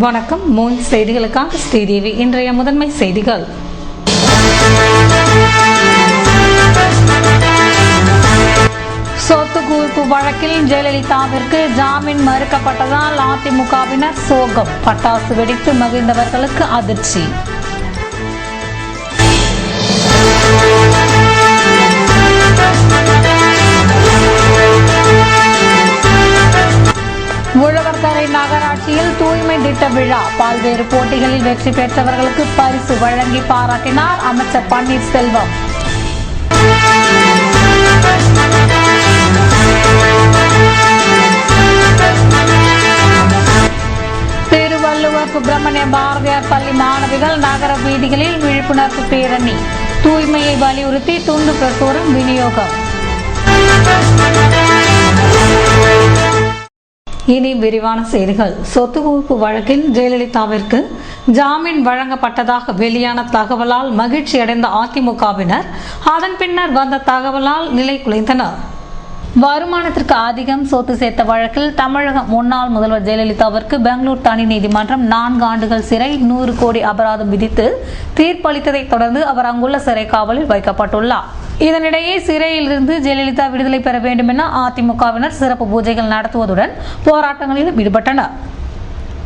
வணக்கம். மூன் செய்திகளுக்காக ஸ்ரீதேவி. இன்றைய முதன்மை செய்திகள். சொத்து குவிப்பு வழக்கில் ஜெயலலிதாவிற்கு ஜாமீன் மறுக்கப்பட்டதால் அதிமுகவினர் சோகம். பட்டாசு வெடித்து மகிழ்ந்தவர்களுக்கு அதிர்ச்சி. உழவர்கரை நகராட்சியில் தூய்மை திட்ட விழா. பல்வேறு போட்டிகளில் வெற்றி பெற்றவர்களுக்கு பரிசு வழங்கி பாராட்டினார் அமைச்சர் பன்னீர்செல்வம். திருவள்ளுவர் சுப்பிரமணிய பாரதியார் பள்ளி மாணவிகள் நகர வீதிகளில் விழிப்புணர்வு பேரணி. தூய்மையை வலியுறுத்தி துண்டு பிரசுரம் விநியோகம். இனி விரிவான செய்திகள். சொத்து குவிப்பு வழக்கில் ஜெயலலிதாவிற்கு ஜாமீன் வழங்கப்பட்டதாக வெளியான தகவலால் மகிழ்ச்சியடைந்த அதிமுகவினர் அதன் பின்னர் வந்த தகவலால் நிலை குலைந்தனர். வருமானத்திற்கு அதிகம் சொத்து சேர்த்த வழக்கில் தமிழக முன்னாள் முதல்வர் ஜெயலலிதாவிற்கு பெங்களூர் தனி நீதிமன்றம் 4 ஆண்டுகள் சிறை 100 கோடி அபராதம் விதித்து தீர்ப்பளித்ததை தொடர்ந்து அவர் அங்குள்ள சிறை காவலில் வைக்கப்பட்டுள்ளார். இதனிடையே சிறையில் இருந்து ஜெயலலிதா விடுதலை பெற வேண்டும் என அதிமுகவினர் சிறப்பு பூஜைகள் நடத்துவதுடன் போராட்டங்களிலும் ஈடுபட்டனர்.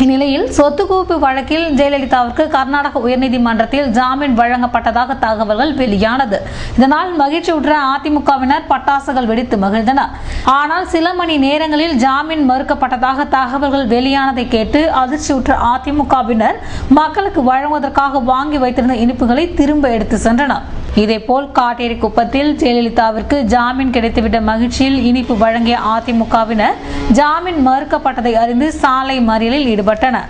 இந்நிலையில் சொத்து குவிப்பு வழக்கில் ஜெயலலிதாவிற்கு கர்நாடக உயர்நீதிமன்றத்தில் ஜாமீன் வழங்கப்பட்டதாக தகவல்கள் வெளியானது. இதனால் மகிழ்ச்சியுற்ற அதிமுகவினர் பட்டாசுகள் வெடித்து மகிழ்ந்தனர். ஆனால் சில மணி நேரங்களில் ஜாமீன் மறுக்கப்பட்டதாக தகவல்கள் வெளியானதை கேட்டு அதிர்ச்சியுற்ற அதிமுகவினர் மக்களுக்கு வழங்குவதற்காக வாங்கி வைத்திருந்த இனிப்புகளை திரும்ப எடுத்து சென்றனர். இதேபோல் காட்டேரி குப்பத்தில் ஜெயலலிதாவிற்கு ஜாமீன் கிடைத்துவிட்ட மகிழ்ச்சியில் இனிப்பு வழங்கிய அதிமுகவினர் ஜாமீன் மறுக்கப்பட்டதை அறிந்து சாலை மறியலில் ஈடுபட்டனர்.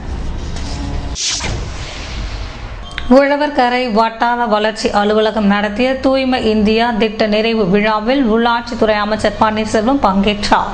உழவர்கரை வட்டார வளர்ச்சி அலுவலகம் நடத்திய தூய்மை இந்தியா திட்ட நிறைவு விழாவில் உள்ளாட்சித்துறை அமைச்சர் பன்னீர்செல்வம் பங்கேற்றார்.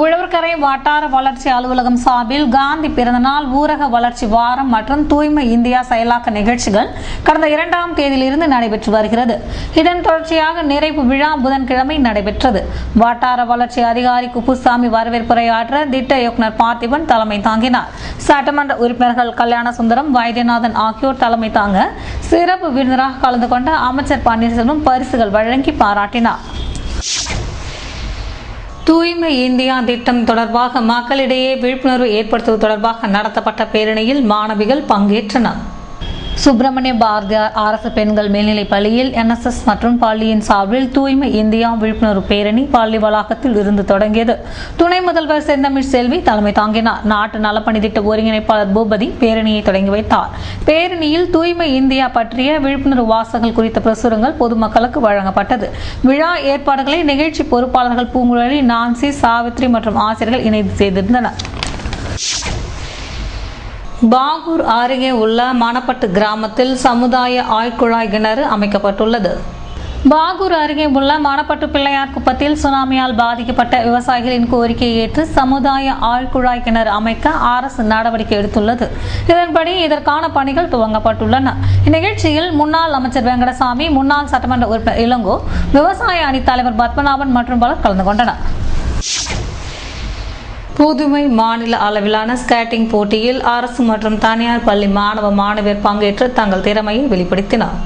உழவர்கரை வட்டார வளர்ச்சி அலுவலகம் சார்பில் காந்தி பிறந்தநாள், ஊரக வளர்ச்சி வாரம் மற்றும் தூய்மை இந்தியா செயலாக்க நிகழ்ச்சிகள் கடந்த 2ஆம் தேதியிலிருந்து நடைபெற்று வருகிறது. இதன் தொடர்ச்சியாக நிறைவு விழா புதன்கிழமை நடைபெற்றது. வட்டார வளர்ச்சி அதிகாரி குப்புசாமி வரவேற்புரையாற்ற திட்ட இயக்குநர் பார்த்திபன் தலைமை தாங்கினார். சட்டமன்ற உறுப்பினர்கள் கல்யாணசுந்தரம், வைத்தியநாதன் ஆகியோர் தலைமை தாங்க சிறப்பு விருந்தினராக கலந்து கொண்ட அமைச்சர் பன்னீர்செல்வம் பரிசுகள் வழங்கி பாராட்டினார். தூய்மை இந்தியா திட்டம் தொடர்பாக மக்களிடையே விழிப்புணர்வு ஏற்படுத்துவது தொடர்பாக நடத்தப்பட்ட பேரணியில் மாணவிகள் பங்கேற்றனர். சுப்பிரமணிய பாரதியார் அரசு பெண்கள் மேல்நிலைப் பள்ளியில் NSS மற்றும் பள்ளியின் சார்பில் தூய்மை இந்தியா விழிப்புணர்வு பேரணி பள்ளி வளாகத்தில் இருந்து தொடங்கியது. துணை முதல்வர் செந்தமிழ் செல்வி தலைமை தாங்கினார். நாட்டு நலப்பணி திட்ட ஒருங்கிணைப்பாளர் பூபதி பேரணியை தொடங்கி வைத்தார். பேரணியில் தூய்மை இந்தியா பற்றிய விழிப்புணர்வு வாசகங்கள் குறித்த பிரசுரங்கள் பொதுமக்களுக்கு வழங்கப்பட்டது. விழா ஏற்பாடுகளை நிகழ்ச்சி பொறுப்பாளர்கள் பூங்குழலி, நான்சி, சாவித்ரி மற்றும் ஆசிரியர்கள் இணைந்து செய்திருந்தனர். பாகூர் அருகே உள்ள மணப்பட்டு கிராமத்தில் சமுதாய ஆழ்குழாய் கிணறு அமைக்கப்பட்டுள்ளது. பாகூர் அருகே உள்ள மணப்பட்டு பிள்ளையார் குப்பத்தில் சுனாமியால் பாதிக்கப்பட்ட விவசாயிகளின் கோரிக்கையை ஏற்று சமுதாய ஆழ்குழாய் கிணறு அமைக்க அரசு நடவடிக்கை எடுத்துள்ளது. இதன்படி இதற்கான பணிகள் துவங்கப்பட்டுள்ளன. இந்நிகழ்ச்சியில் முன்னாள் அமைச்சர் வெங்கடசாமி, முன்னாள் சட்டமன்ற உறுப்பினர் இளங்கோ, விவசாய அணி தலைவர் பத்மநாபன் மற்றும் பலர் கலந்து கொண்டனர். புதுவை மாநில அளவிலான ஸ்கேட்டிங் போட்டியில் அரசு மற்றும் தனியார் பள்ளி மாணவ மாணவியர் பங்கேற்று தங்கள் திறமையை வெளிப்படுத்தினர்.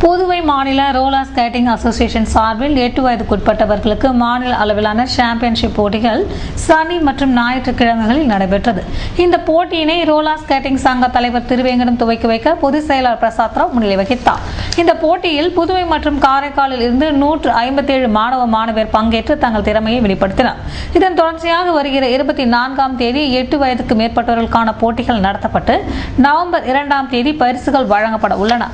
புதுவை மாநில ரோலர் ஸ்கேட்டிங் அசோசியேஷன் சார்பில் 8 வயதுக்குட்பட்டவர்களுக்கு மாநில அளவிலான சாம்பியன்ஷிப் போட்டிகள் சனி மற்றும் ஞாயிற்றுக்கிழமைகளில் நடைபெற்றது. இந்த போட்டியினை ரோலர் ஸ்கேட்டிங் சங்க தலைவர் திருவேங்கடம் துவக்கி வைக்க பொதுச் செயலாளர் பிரசாத் ராவ் முன்னிலை வகித்தார். இந்த போட்டியில் புதுவை மற்றும் காரைக்காலில் இருந்து 157 மாணவ மாணவியர் பங்கேற்று தங்கள் திறமையை வெளிப்படுத்தினர். இதன் தொடர்ச்சியாக வருகிற 24ஆம் தேதி 8 வயதுக்கு மேற்பட்டவர்களுக்கான போட்டிகள் நடத்தப்பட்டு நவம்பர் 2ஆம் தேதி பரிசுகள் வழங்கப்பட உள்ளன.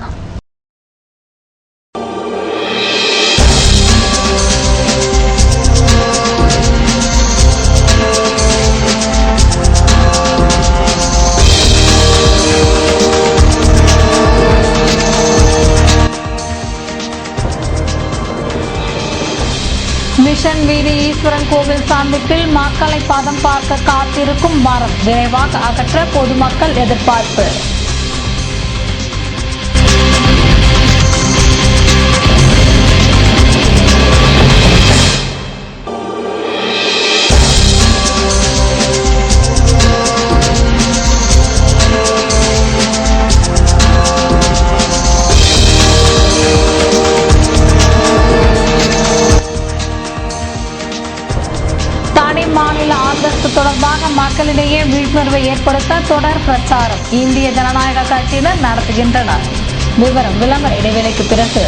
மிஷன் வீதி ஈஸ்வரன் கோவில் சந்திப்பில் மக்களை பதம் பார்க்க காத்திருக்கும் மரம் விரைவாக அகற்ற பொதுமக்கள் எதிர்பார்ப்பு. விழிப்புணர்வை ஏற்படுத்த தொடர் பிரச்சாரம் இந்திய ஜனநாயக கட்சியினர் நடத்துகின்றனர். விவரம் விளம்பர இடைவேளைக்கு பிறகு.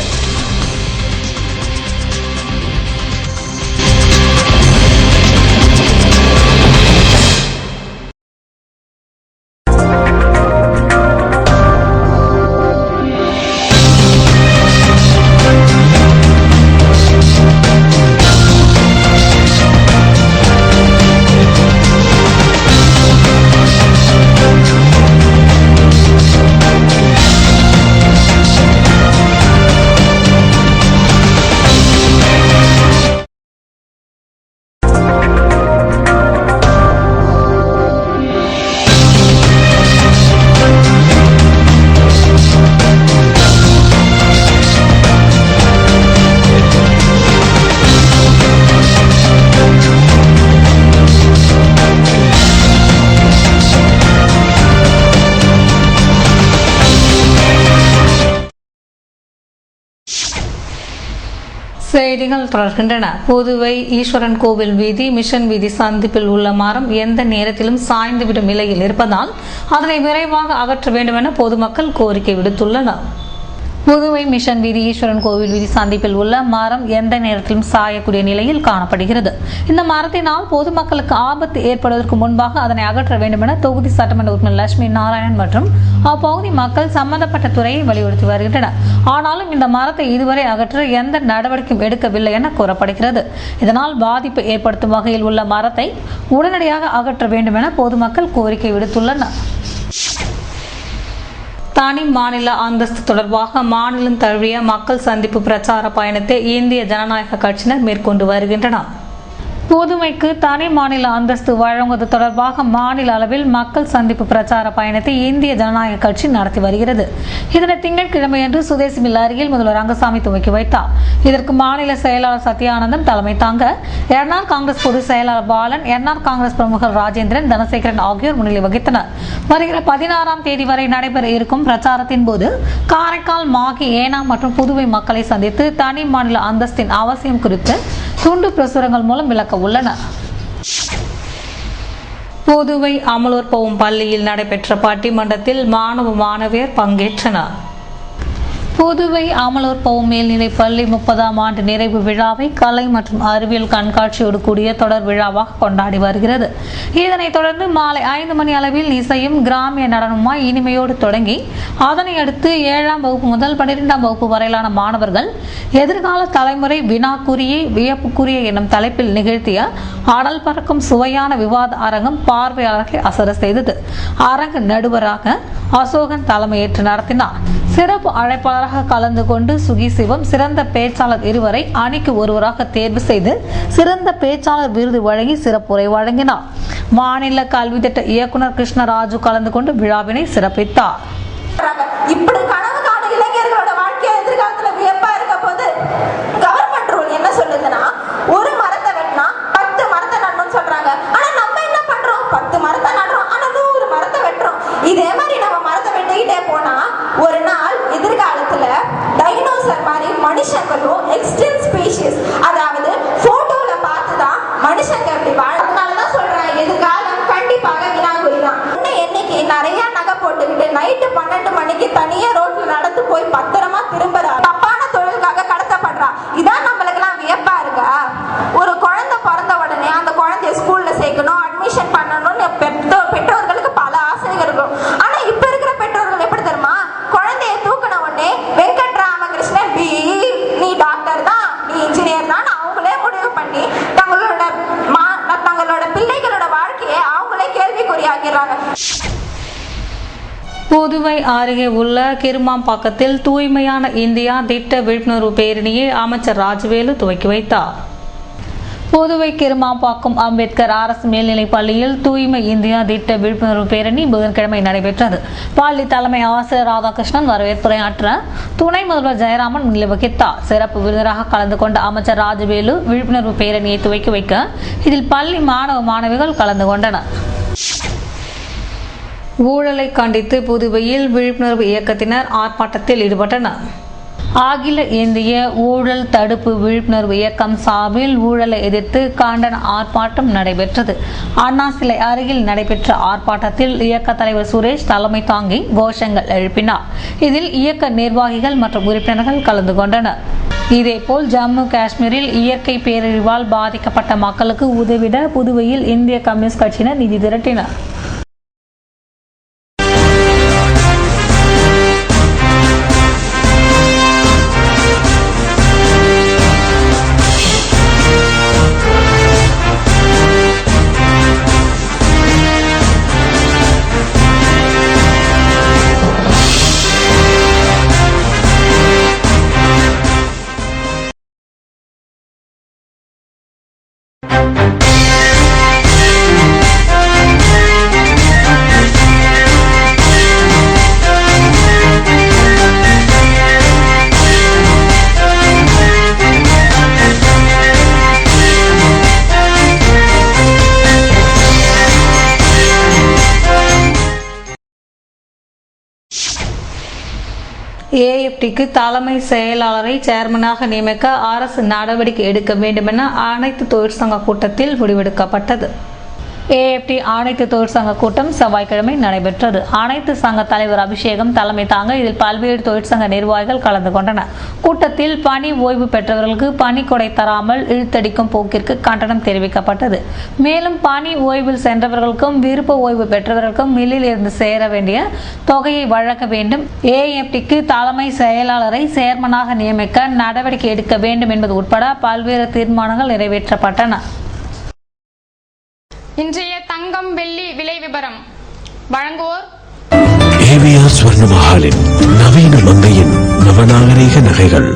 செய்திகள் தொடர்கின்றன. புதுவை ஈஸ்வரன் கோவில் வீதி மிஷன் வீதி சந்திப்பில் உள்ள மரம் எந்த நேரத்திலும் சாய்ந்துவிடும் நிலையில் இருப்பதால் அதனை விரைவாக அகற்ற வேண்டும் என பொதுமக்கள் கோரிக்கை விடுத்துள்ளனர். புதுவை மிஷன் வீதி ஈஸ்வரன் கோவில் வீதி சந்திப்பில் உள்ள மரம் எந்த நேரத்திலும் சாயக்கூடிய நிலையில் காணப்படுகிறது. இந்த மரத்தினால் பொதுமக்களுக்கு ஆபத்து ஏற்படுவதற்கு முன்பாக அதனை அகற்ற வேண்டும் என தொகுதி சட்டமன்ற உறுப்பினர் லட்சுமி நாராயணன் மற்றும் அப்பகுதி மக்கள் சம்பந்தப்பட்ட துறையை வலியுறுத்தி வருகின்றனர். ஆனாலும் இந்த மரத்தை இதுவரை அகற்ற எந்த நடவடிக்கையும் எடுக்கவில்லை என கூறப்படுகிறது. இதனால் பாதிப்பு ஏற்படுத்தும் வகையில் உள்ள மரத்தை உடனடியாக அகற்ற வேண்டும் என பொதுமக்கள் கோரிக்கை விடுத்துள்ளனர். தனி மாநில அந்தஸ்து தொடர்பாக மாநிலம் தழுவிய மக்கள் சந்திப்பு பிரச்சார பயணத்தை இந்திய ஜனநாயக கட்சியினர் மேற்கொண்டு வருகின்றனர். புதுவைக்கு தனி மாநில அந்தஸ்து வழங்குவது தொடர்பாக மாநில அளவில் மக்கள் சந்திப்பு பிரச்சார பயணத்தை இந்திய ஜனநாயக கட்சி நடத்தி வருகிறது. இதனை திங்கட்கிழமையன்று சுதேசி மில் அருகில் முதல்வர் ரங்கசாமி துவக்கி வைத்தார். இதற்கு மாநில செயலாளர் சத்யானந்தன் தலைமை தாங்க என்ஆர் காங்கிரஸ் பொதுச் செயலாளர் பாலன், என்ஆர் காங்கிரஸ் பிரமுகர் ராஜேந்திரன், தனசேகரன் ஆகியோர் முன்னிலை வகித்தனர். வருகிற 16ஆம் தேதி வரை நடைபெற இருக்கும் பிரச்சாரத்தின் போது காரைக்கால், மாகி, ஏனாம் மற்றும் புதுவை மக்களை சந்தித்து தனி மாநில அந்தஸ்தின் அவசியம் குறித்து துண்டு பிரசுரங்கள் மூலம் விளக்க உள்ளனர். புதுவை அமலூர் பவும் பள்ளியில் நடைபெற்ற பட்டிமன்றத்தில் மாணவ மாணவியர் பங்கேற்றனர். புதுவை அமலூர் பவும் மேல்நிலைப் பள்ளி 30ஆம் ஆண்டு நிறைவு விழாவை கலை மற்றும் அறிவியல் கண்காட்சியோடு கூடிய தொடர் விழாவாக கொண்டாடி வருகிறது. இதனைத் தொடர்ந்து மாலை 5 மணி அளவில் இசையும் கிராமிய நடனமாய் இனிமையோடு தொடங்கி அதனை அடுத்து 7ஆம் வகுப்பு முதல் 12ஆம் வகுப்பு வரையிலான மாணவர்கள் எதிர்கால தலைமுறை வினாக்குரிய வியப்புக்குரிய எனும் தலைப்பில் நிகழ்த்திய ஆடல் பறக்கும் சுவையான விவாத அரங்கம் பார்வையாளர்களை அசர செய்தது. அரங்கு நடுவராக அசோகன் தலைமையேற்று நடத்தினார். சிறப்பு அழைப்பாளராக கலந்து கொண்டு சுகி சிவம் சிறந்த பேச்சாளர் இருவரை அணிக்கு ஒருவராக தேர்வு செய்து சிறந்த பேச்சாளர் விருது வழங்கி சிறப்புரை வழங்கினார். மாநில கல்வி திட்ட இயக்குனர் கிருஷ்ணராஜு கலந்து கொண்டு விழாவினை சிறப்பித்தார். இப்படி கனவு காண இளைஞர்களோட வாழ்க்கையை எதிர்காலத்துல வியப்பா இருக்க போது கவர்மெண்ட் ரூல் என்ன சொல்லுதுன்னா, ஒரு மரத்தை வெட்டினா 10 மரத்தை நடணும்னு சொல்றாங்க. ஆனா நம்ம என்ன பண்றோம்? 10 மரத்தை நடுறோம், ஆனா 100 மரத்தை வெட்டுறோம். இதே மாதிரி நம்ம மரத்தை வெட்டிக்கிட்டே போனா ஒரு நாள் எதிர்காலத்துல டைனோசர் மாதிரி மனுஷங்களும் எக்ஸ்டிங்க்ட் ஸ்பீஷீஸ், அதாவது போட்டோல பார்த்துதான் மனுஷங்க அப்படி வாழ. அதனாலதான் சொல்றேன், எதிர்காலம் கண்டிப்பாக வினாகுறிதான். என்னைக்கு நிறைய நகை போட்டுக்கிட்டு நைட்டு 12 மணிக்கு தனியா ரோட்ல நடந்து போய் பத்திரமா திரும்புறா, தப்பான தொழிலுக்காக கடத்தப்படுறா. இதான் நம்மளுக்கு எல்லாம் வியப்பா இருக்கா? ஒரு குழந்தை பிறந்த உடனே அந்த குழந்தைய ஸ்கூல்ல சேர்க்கணும், அட்மிஷன் பண்ணணும்னு பெற்றோர்களுக்கு பல ஆசைகள் இருக்கும். ஆனா இப்ப இருக்கிற பெற்றோர்கள் எப்படி தெரியுமா? குழந்தைய தூக்கின உடனே வெங்கட்ராமகிருஷ்ணன் நீ டாக்டர் தான், நீ இன்ஜினியர் தான் அவங்களே முடிவு பண்ணி தங்களோட பிள்ளைகளோட வாழ்க்கையை அவங்களே கேள்விக்குறியாகிறாங்க. புதுவை அருகே உள்ள கிருமாம்பாக்கத்தில் தூய்மையான இந்தியா திட்ட விழிப்புணர்வு பேரணியை அமைச்சர் ராஜவேலு துவக்கி வைத்தார். புதுவை கிருமாம்பாக்கம் அம்பேத்கர் அரசு மேல்நிலைப் பள்ளியில் தூய்மை இந்தியா திட்ட விழிப்புணர்வு பேரணி புதன்கிழமை நடைபெற்றது. பள்ளி தலைமை ஆசிரியர் ராதாகிருஷ்ணன் வரவேற்புரையாற்ற துணை முதல்வர் ஜெயராமன் முன்னிலை வகித்தார். சிறப்பு விருந்தினராக கலந்து கொண்ட அமைச்சர் ராஜவேலு விழிப்புணர்வு பேரணியை துவக்கி வைக்க இதில் பள்ளி மாணவ மாணவிகள் கலந்து கொண்டனர். ஊழலை கண்டித்து புதுவையில் விழிப்புணர்வு இயக்கத்தினர் ஆர்ப்பாட்டத்தில் ஈடுபட்டனர். அகில இந்திய ஊழல் தடுப்பு விழிப்புணர்வு இயக்கம் சார்பில் ஊழலை எதிர்த்து கண்டன ஆர்ப்பாட்டம் நடைபெற்றது. அண்ணா சிலை அருகில் நடைபெற்ற ஆர்ப்பாட்டத்தில் இயக்க தலைவர் சுரேஷ் தலைமை தாங்கி கோஷங்கள் எழுப்பினார். இதில் இயக்க நிர்வாகிகள் மற்றும் உறுப்பினர்கள் கலந்து கொண்டனர். இதேபோல் ஜம்மு காஷ்மீரில் இயற்கை பேரழிவால் பாதிக்கப்பட்ட மக்களுக்கு உதவிட புதுவையில் இந்திய கம்யூனிஸ்ட் கட்சியினர் நிதி திரட்டினர். ஏஎப்டிக்கு தலைமை செயலாளரை சேர்மனாக நியமிக்க அரசு நடவடிக்கை எடுக்க வேண்டும் என அனைத்து தொழிற்சங்க கூட்டத்தில் முடிவெடுக்கப்பட்டது. ஏஎப்டி அனைத்து தொழிற்சங்க கூட்டம் செவ்வாய்க்கிழமை நடைபெற்றது. அனைத்து சங்க தலைவர் அபிஷேகம் தலைமை தாங்க இதில் பல்வேறு தொழிற்சங்க நிர்வாகிகள் கலந்து கொண்டனர். கூட்டத்தில் பணி ஓய்வு பெற்றவர்களுக்கு பணி கொடை தராமல் இழுத்தடிக்கும் போக்கிற்கு கண்டனம் தெரிவிக்கப்பட்டது. மேலும் பணி ஓய்வில் சென்றவர்களுக்கும் விருப்ப ஓய்வு பெற்றவர்களுக்கும் மில்லில் இருந்து சேர வேண்டிய தொகையை வழங்க வேண்டும், ஏஎப்டிக்கு தலைமை செயலாளரை சேர்மனாக நியமிக்க நடவடிக்கை எடுக்க வேண்டும் என்பது உட்பட பல்வேறு தீர்மானங்கள் நிறைவேற்றப்பட்டன. இன்றைய தங்கம் வெள்ளி விலை விபரம் வழங்குவோர் ஏவிஆர் ஸ்வர்ண மஹாலின் நவீன மங்கையின் நவநாகரீக நகைகள்.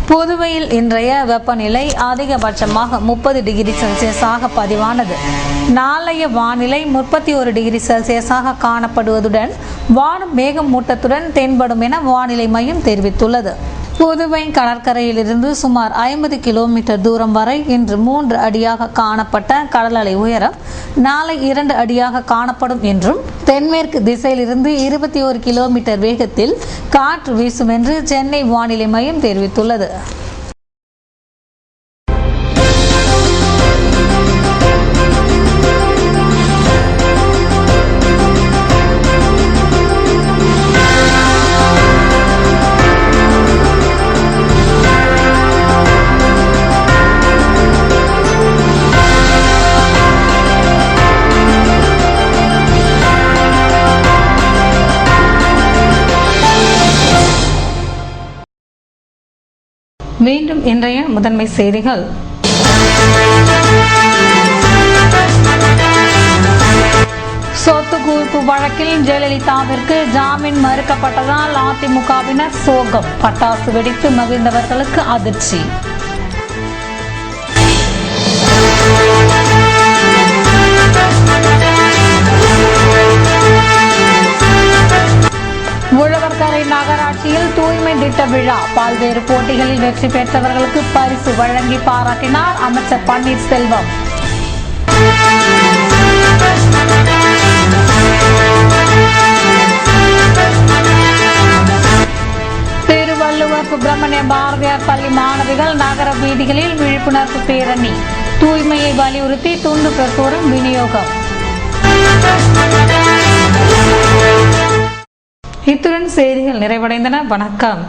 புதுவையில் இன்றைய வெப்பநிலை அதிகபட்சமாக 30 டிகிரி செல்சியஸாக பதிவானது. நாளைய வானிலை 31 டிகிரி செல்சியஸாக காணப்படுவதுடன் வானம் மேகமூட்டத்துடன் தென்படும் என வானிலை மையம் தெரிவித்துள்ளது. புதுவை கடற்கரையிலிருந்து சுமார் 50 கிலோமீட்டர் தூரம் வரை இன்று 3 அடியாக காணப்பட்ட கடல் அலை உயரம் நாளை 2 அடியாக காணப்படும் என்றும் தென்மேற்கு திசையிலிருந்து 21 கிலோமீட்டர் வேகத்தில் காற்று வீசும் என்று சென்னை வானிலை மையம் தெரிவித்துள்ளது. மீண்டும் இன்றைய முதன்மை செய்திகள். சொத்து குவிப்பு வழக்கில் ஜெயலலிதாவிற்கு ஜாமீன் மறுக்கப்பட்டதால் அதிமுகவினர் சோகம், பட்டாசு வெடித்து மகிழ்ந்தவர்களுக்கு அதிர்ச்சி. உழவர்கரை நகராட்சியில் தூய்மை திட்ட விழா, பல்வேறு போட்டிகளில் வெற்றி பெற்றவர்களுக்கு பரிசு வழங்கி பாராட்டினார் அமைச்சர் பன்னீர்செல்வம். திருவள்ளுவர் சுப்பிரமணிய பாரதியார் பள்ளி மாணவிகள் நகர வீதிகளில் விழிப்புணர்வு பேரணி, தூய்மையை வலியுறுத்தி துண்டு பிரசுரம் விநியோகம். இத்துடன் செய்திகள் நிறைவடைந்தன. வணக்கம்.